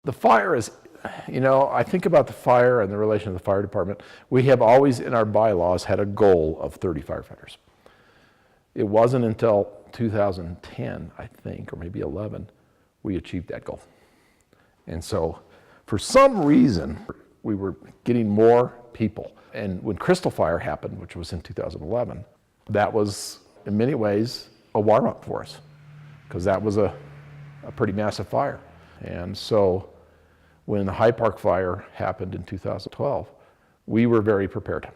The fire is, I think about the fire and the relation to the fire department. We have always in our bylaws had a goal of 30 firefighters. It wasn't until 2010, I think, or maybe 11, we achieved that goal. And so for some reason, we were getting more people. And when Crystal Fire happened, which was in 2011, that was in many ways a warm-up for us, because that was a pretty massive fire. And so when the High Park fire happened in 2012, we were very prepared.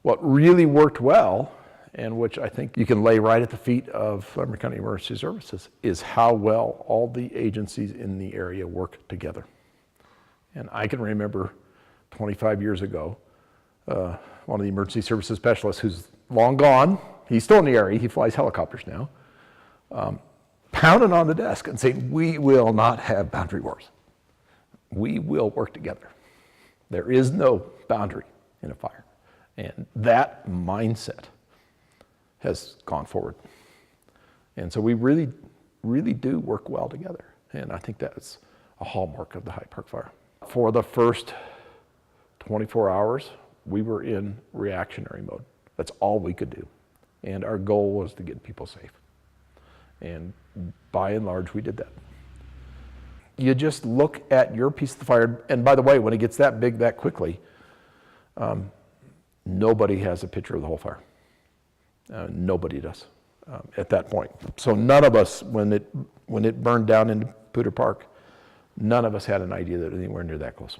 What really worked well, and which I think you can lay right at the feet of Montgomery County Emergency Services, is how well all the agencies in the area work together. And I can remember 25 years ago, one of the emergency services specialists who's long gone, he's still in the area, he flies helicopters now, pounding on the desk and saying, we will not have boundary wars. We will work together. There is no boundary in a fire. And that mindset has gone forward. And so we really, really do work well together. And I think that's a hallmark of the High Park fire. For the first 24 hours, we were in reactionary mode. That's all we could do. And our goal was to get people safe. And by and large, we did that. You just look at your piece of the fire, and by the way, when it gets that big that quickly, nobody has a picture of the whole fire. Nobody does at that point. So none of us, when it burned down into Poudre Park, none of us had an idea that it was anywhere near that close.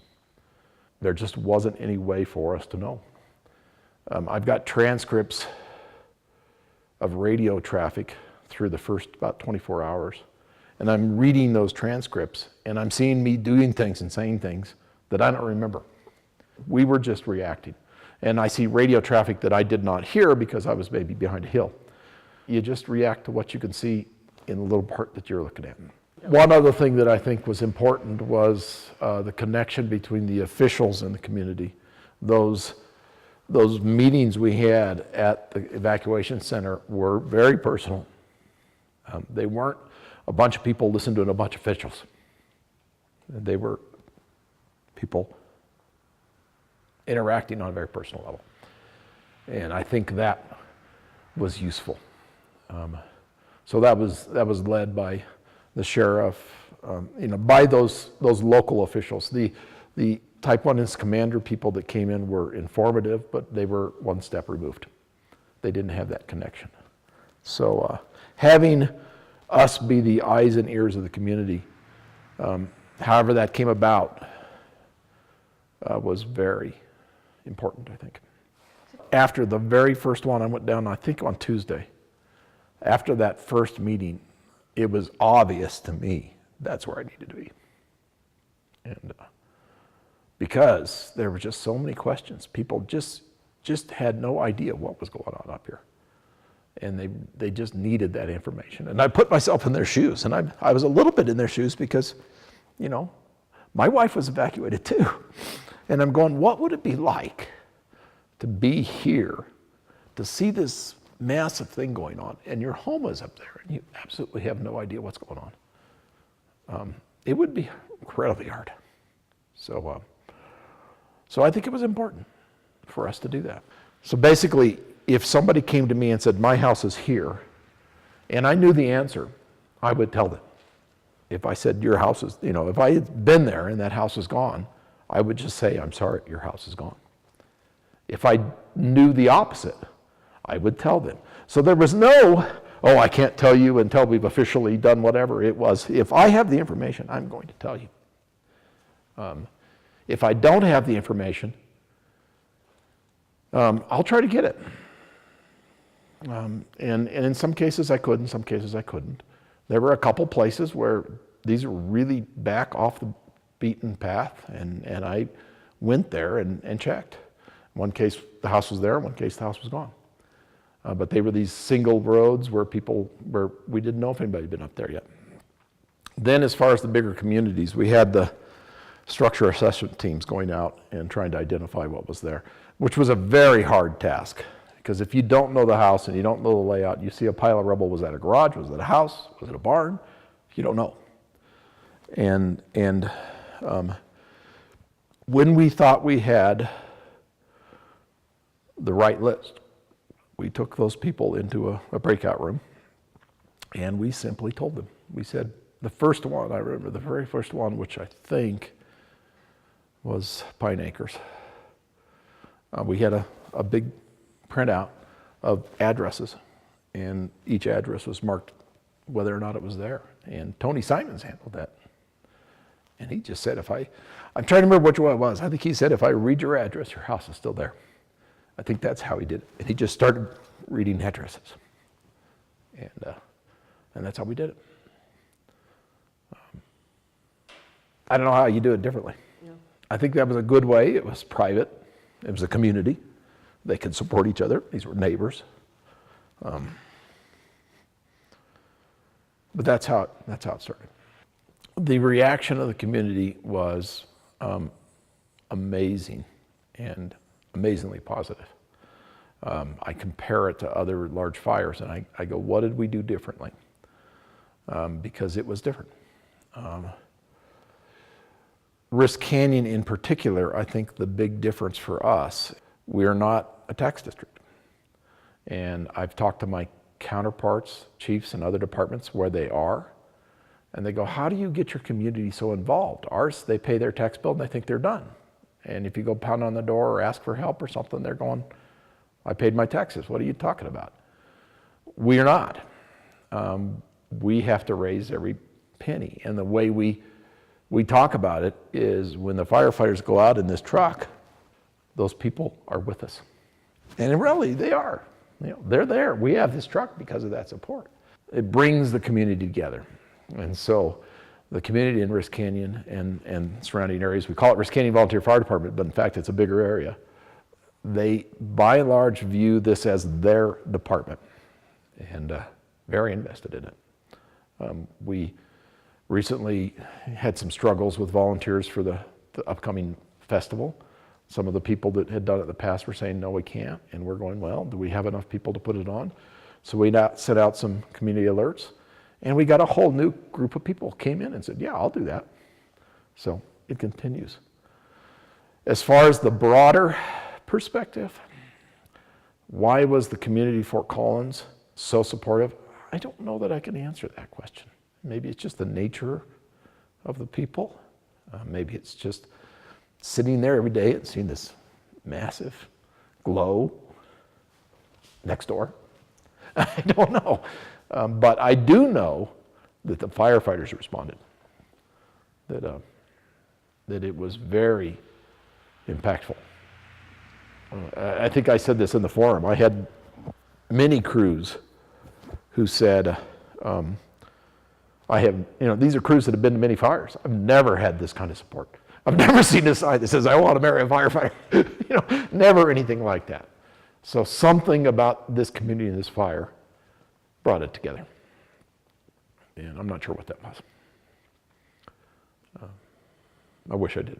There just wasn't any way for us to know. I've got transcripts of radio traffic through the first about 24 hours. And I'm reading those transcripts, and I'm seeing me doing things and saying things that I don't remember. We were just reacting. And I see radio traffic that I did not hear because I was maybe behind a hill. You just react to what you can see in the little part that you're looking at. One other thing that I think was important was the connection between the officials and the community. Those meetings we had at the evacuation center were very personal. They weren't a bunch of people listening to a bunch of officials. They were people interacting on a very personal level. And I think that was useful. So that was led by the sheriff, by those local officials. The Type 1 Incident Commander people that came in were informative, but they were one step removed. They didn't have that connection. So having us be the eyes and ears of the community, however that came about, was very important, I think. After the very first one, I went down, I think on Tuesday. After that first meeting, it was obvious to me that's where I needed to be. And because there were just so many questions. People just had no idea what was going on up here. And they just needed that information. And I put myself in their shoes, and I was a little bit in their shoes because, my wife was evacuated too. And I'm going, what would it be like to be here, to see this massive thing going on, and your home is up there, and you absolutely have no idea what's going on? It would be incredibly hard. So I think it was important for us to do that. So basically, if somebody came to me and said, my house is here, and I knew the answer, I would tell them. If I said, your house is, if I had been there and that house is gone, I would just say, I'm sorry, your house is gone. If I knew the opposite, I would tell them. So there was no, I can't tell you until we've officially done whatever. It was, if I have the information, I'm going to tell you. If I don't have the information, I'll try to get it. And in some cases I could, in some cases I couldn't. There were a couple places where these are really back off the beaten path, and I went there and checked. One case the house was there, one case the house was gone. But they were these single roads where we didn't know if anybody had been up there yet. Then as far as the bigger communities, we had the structure assessment teams going out and trying to identify what was there, which was a very hard task. Because if you don't know the house and you don't know the layout, you see a pile of rubble, was that a garage, was it a house, was it a barn? You don't know. And When we thought we had the right list, we took those people into a breakout room, and we simply told them. We said, the first one, I remember the very first one, which I think was Pine Acres. We had a big printout of addresses, and each address was marked whether or not it was there. And Tony Simons handled that. And he just said, I'm trying to remember which one it was. I think he said, if I read your address, your house is still there. I think that's how he did it. And he just started reading addresses. And that's how we did it. I don't know how you do it differently. Yeah. I think that was a good way. It was private. It was a community. They could support each other. These were neighbors. But that's how it started. The reaction of the community was amazing and amazingly positive. I compare it to other large fires, and I go, what did we do differently? Because it was different. Rist Canyon in particular, I think the big difference for us, we are not a tax district. And I've talked to my counterparts, chiefs in other departments where they are, and they go, how do you get your community so involved? Ours, they pay their tax bill and they think they're done. And if you go pound on the door or ask for help or something, they're going, I paid my taxes. What are you talking about? We are not. We have to raise every penny. And the way we talk about it is when the firefighters go out in this truck, those people are with us. And really, they are. They're there. We have this truck because of that support. It brings the community together. And so the community in Rist Canyon and surrounding areas, we call it Rist Canyon Volunteer Fire Department, but in fact, it's a bigger area. They, by and large, view this as their department and very invested in it. We recently had some struggles with volunteers for the upcoming festival. Some of the people that had done it in the past were saying, no, we can't. And we're going, well, do we have enough people to put it on? So we now sent out some community alerts, and we got a whole new group of people came in and said, yeah, I'll do that. So it continues. As far as the broader perspective, why was the community of Fort Collins so supportive? I don't know that I can answer that question. Maybe it's just the nature of the people. Maybe it's just sitting there every day and seeing this massive glow next door. I don't know. But I do know that the firefighters responded, that it was very impactful. I think I said this in the forum. I had many crews who said, these are crews that have been to many fires. I've never had this kind of support. I've never seen a sign that says, I want to marry a firefighter. Never anything like that. So something about this community and this fire brought it together. And I'm not sure what that was. I wish I did.